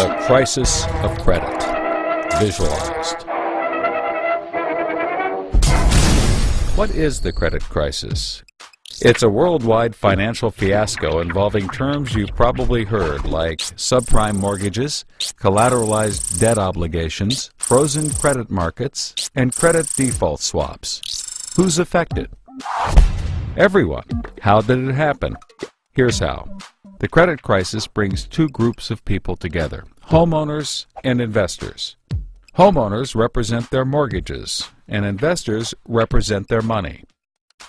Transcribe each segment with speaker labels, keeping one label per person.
Speaker 1: The crisis of credit, visualized. What is the credit crisis? It's a worldwide financial fiasco involving terms you've probably heard like subprime mortgages, collateralized debt obligations, frozen credit markets, and credit default swaps. Who's affected? Everyone. How did it happen? Here's how. The credit crisis brings two groups of people together, homeowners and investors. Homeowners represent their mortgages, and investors represent their money.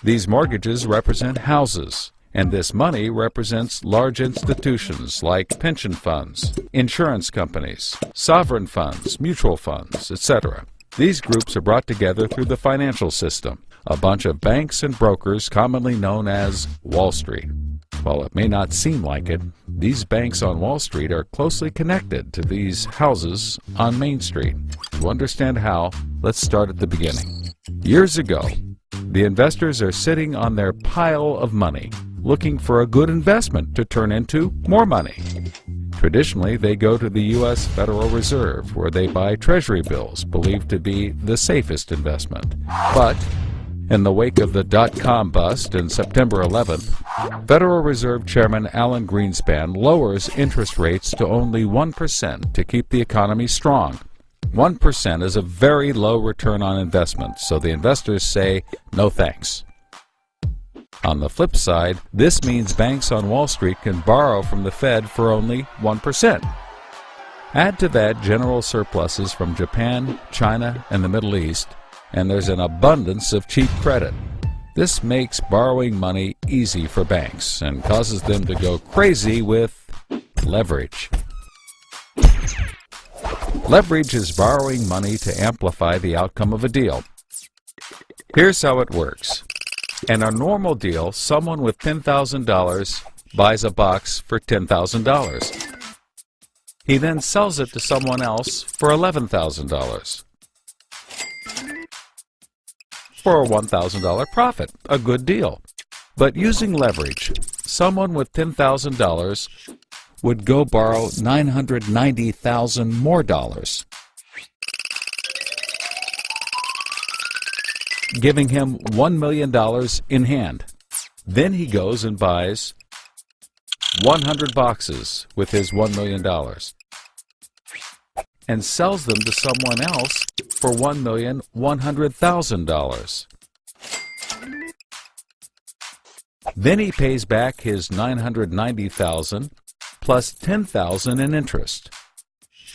Speaker 1: These mortgages represent houses, and this money represents large institutions like pension funds, insurance companies, sovereign funds, mutual funds, etc. These groups are brought together through the financial system, a bunch of banks and brokers commonly known as Wall Street. While it may not seem like it, these banks on Wall Street are closely connected to these houses on Main Street. To understand how, let's start at the beginning. Years ago, the investors are sitting on their pile of money, looking for a good investment to turn into more money. Traditionally, they go to the U.S. Federal Reserve, where they buy treasury bills, believed to be the safest investment. But in the wake of the dot-com bust in September 11th, Federal Reserve Chairman Alan Greenspan lowers interest rates to only 1% to keep the economy strong. 1% is a very low return on investment, so the investors say, no thanks. On the flip side, this means banks on Wall Street can borrow from the Fed for only 1%. Add to that general surpluses from Japan, China, and the Middle East, and there's an abundance of cheap credit. This makes borrowing money easy for banks and causes them to go crazy with leverage. Leverage is borrowing money to amplify the outcome of a deal. Here's how it works. In a normal deal, someone with $10,000 buys a box for $10,000. He then sells it to someone else for $11,000. For a $1,000 profit, a good deal. But using leverage, someone with $10,000 would go borrow $990,000 more dollars, giving him $1 million in hand. Then he goes and buys 100 boxes with his $1 million and sells them to someone else for $1,100,000. Then he pays back his $990,000 plus $10,000 in interest.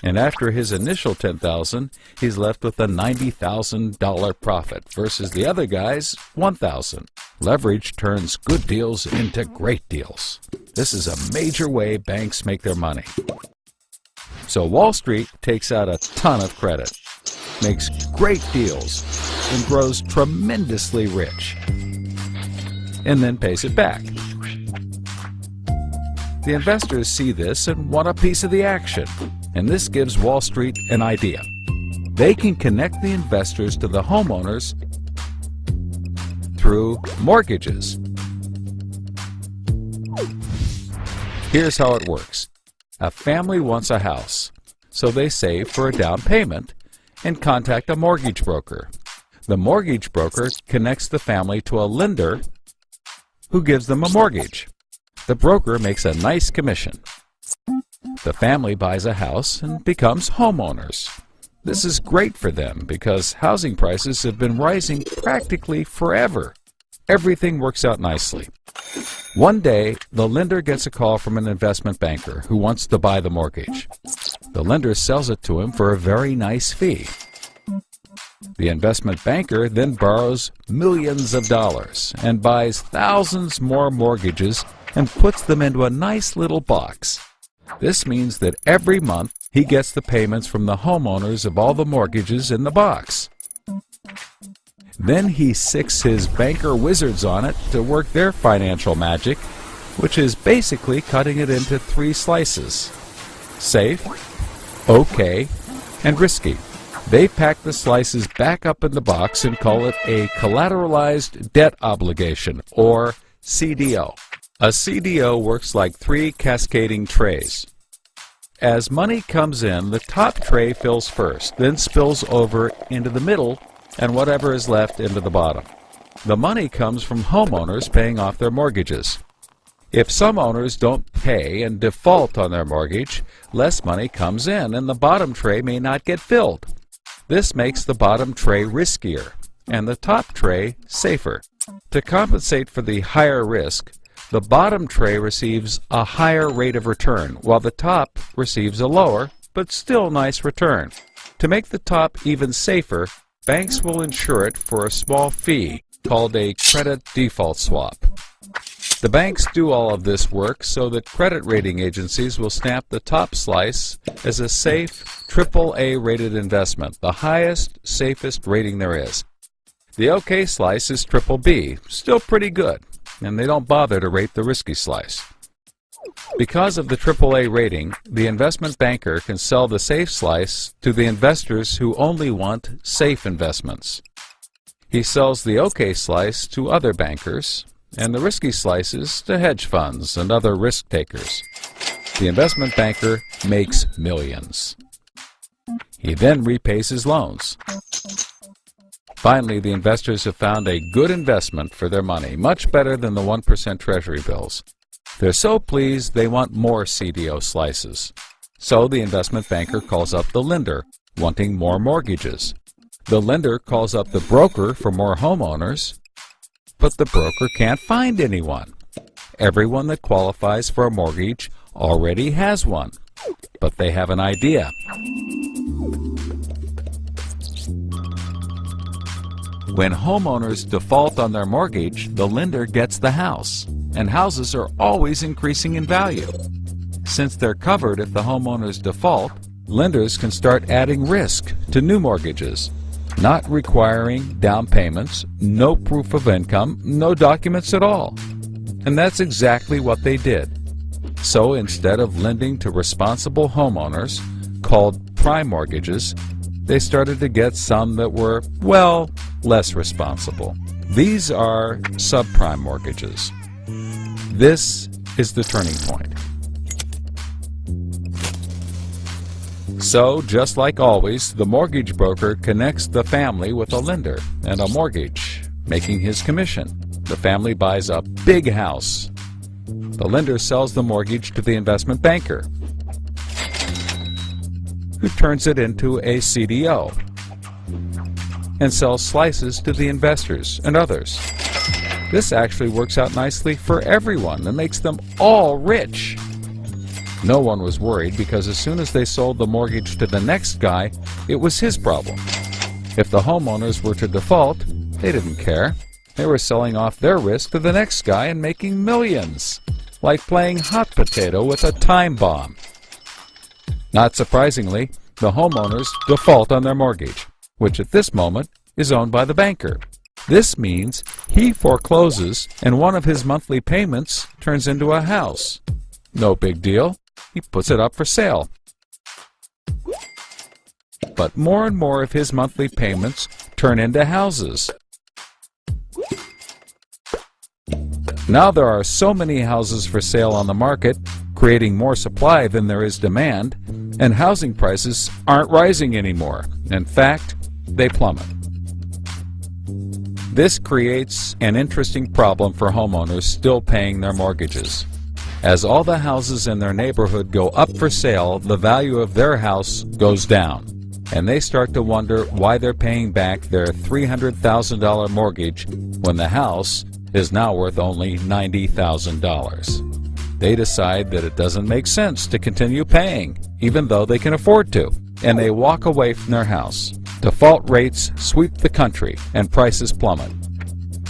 Speaker 1: And after his initial $10,000, he's left with a $90,000 profit versus the other guy's $1,000. Leverage turns good deals into great deals. This is a major way banks make their money. So Wall Street takes out a ton of credit, makes great deals, and grows tremendously rich, and then pays it back. The investors see this and want a piece of the action, and this gives Wall Street an idea. They can connect the investors to the homeowners through mortgages. Here's how it works. A family wants a house, so they save for a down payment and contact a mortgage broker. The mortgage broker connects the family to a lender who gives them a mortgage. The broker makes a nice commission. The family buys a house and becomes homeowners. This is great for them because housing prices have been rising practically forever. Everything works out nicely. One day, the lender gets a call from an investment banker who wants to buy the mortgage. The lender sells it to him for a very nice fee. The investment banker then borrows millions of dollars and buys thousands more mortgages and puts them into a nice little box. This means that every month he gets the payments from the homeowners of all the mortgages in the box. Then he sicks his banker wizards on it to work their financial magic, which is basically cutting it into 3 slices: safe, okay, and risky. They pack the slices back up in the box and call it a collateralized debt obligation, or CDO. A CDO works like 3 cascading trays. As money comes in, the top tray fills first, then spills over into the middle, and whatever is left into the bottom. The money comes from homeowners paying off their mortgages. If some owners don't pay and default on their mortgage, less money comes in and the bottom tray may not get filled. This makes the bottom tray riskier and the top tray safer. To compensate for the higher risk, the bottom tray receives a higher rate of return, while the top receives a lower, but still nice return. To make the top even safer, banks will insure it for a small fee called a credit default swap. The banks do all of this work so that credit rating agencies will stamp the top slice as a safe, AAA rated investment, the highest, safest rating there is. The OK slice is BBB, still pretty good, and they don't bother to rate the risky slice. Because of the AAA rating, the investment banker can sell the safe slice to the investors who only want safe investments. He sells the OK slice to other bankers, and the risky slices to hedge funds and other risk takers. The investment banker makes millions. He then repays his loans. Finally, the investors have found a good investment for their money, much better than the 1% Treasury bills. They're so pleased they want more CDO slices. So the investment banker calls up the lender, wanting more mortgages. The lender calls up the broker for more homeowners, but the broker can't find anyone. Everyone that qualifies for a mortgage already has one, but they have an idea. When homeowners default on their mortgage, the lender gets the house, and houses are always increasing in value. Since they're covered if the homeowners default, lenders can start adding risk to new mortgages, not requiring down payments, no proof of income, no documents at all. And that's exactly what they did. So instead of lending to responsible homeowners, called prime mortgages, they started to get some that were, well, less responsible. These are subprime mortgages. This is the turning point. So, just like always, the mortgage broker connects the family with a lender and a mortgage, making his commission. The family buys a big house. The lender sells the mortgage to the investment banker, who turns it into a CDO and sells slices to the investors and others. This actually works out nicely for everyone and makes them all rich. No one was worried because as soon as they sold the mortgage to the next guy, it was his problem. If the homeowners were to default, they didn't care. They were selling off their risk to the next guy and making millions, like playing hot potato with a time bomb. Not surprisingly, the homeowners default on their mortgage, which at this moment is owned by the banker. This means he forecloses and one of his monthly payments turns into a house. No big deal. He puts it up for sale. But more and more of his monthly payments turn into houses. Now there are so many houses for sale on the market, creating more supply than there is demand, and housing prices aren't rising anymore. In fact, they plummet. This creates an interesting problem for homeowners still paying their mortgages. As all the houses in their neighborhood go up for sale, the value of their house goes down, and they start to wonder why they're paying back their $300,000 mortgage when the house is now worth only $90,000. They decide that it doesn't make sense to continue paying, even though they can afford to, and they walk away from their house. Default rates sweep the country, and prices plummet.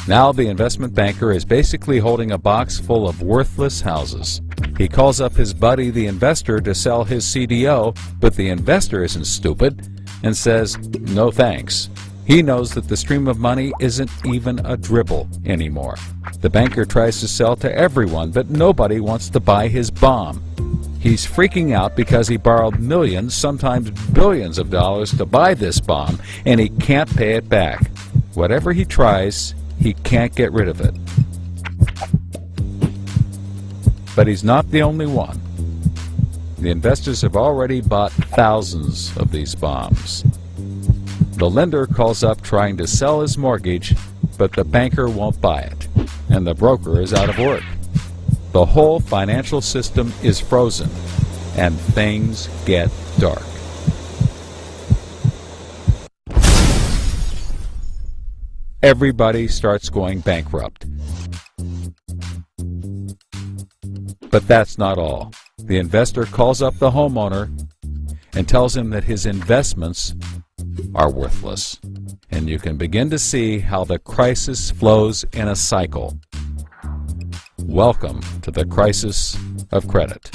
Speaker 1: Now the investment banker is basically holding a box full of worthless houses. He calls up his buddy, the investor, to sell his CDO, but the investor isn't stupid and says, no thanks. He knows that the stream of money isn't even a dribble anymore. The banker tries to sell to everyone, but nobody wants to buy his bomb. He's freaking out because he borrowed millions, sometimes billions of dollars to buy this bomb, and he can't pay it back. Whatever he tries, he can't get rid of it. But he's not the only one. The investors have already bought thousands of these bombs. The lender calls up trying to sell his mortgage, but the banker won't buy it, and the broker is out of work. The whole financial system is frozen, and things get dark. Everybody starts going bankrupt. But that's not all. The investor calls up the homeowner and tells him that his investments are worthless. And you can begin to see how the crisis flows in a cycle. Welcome to the crisis of credit.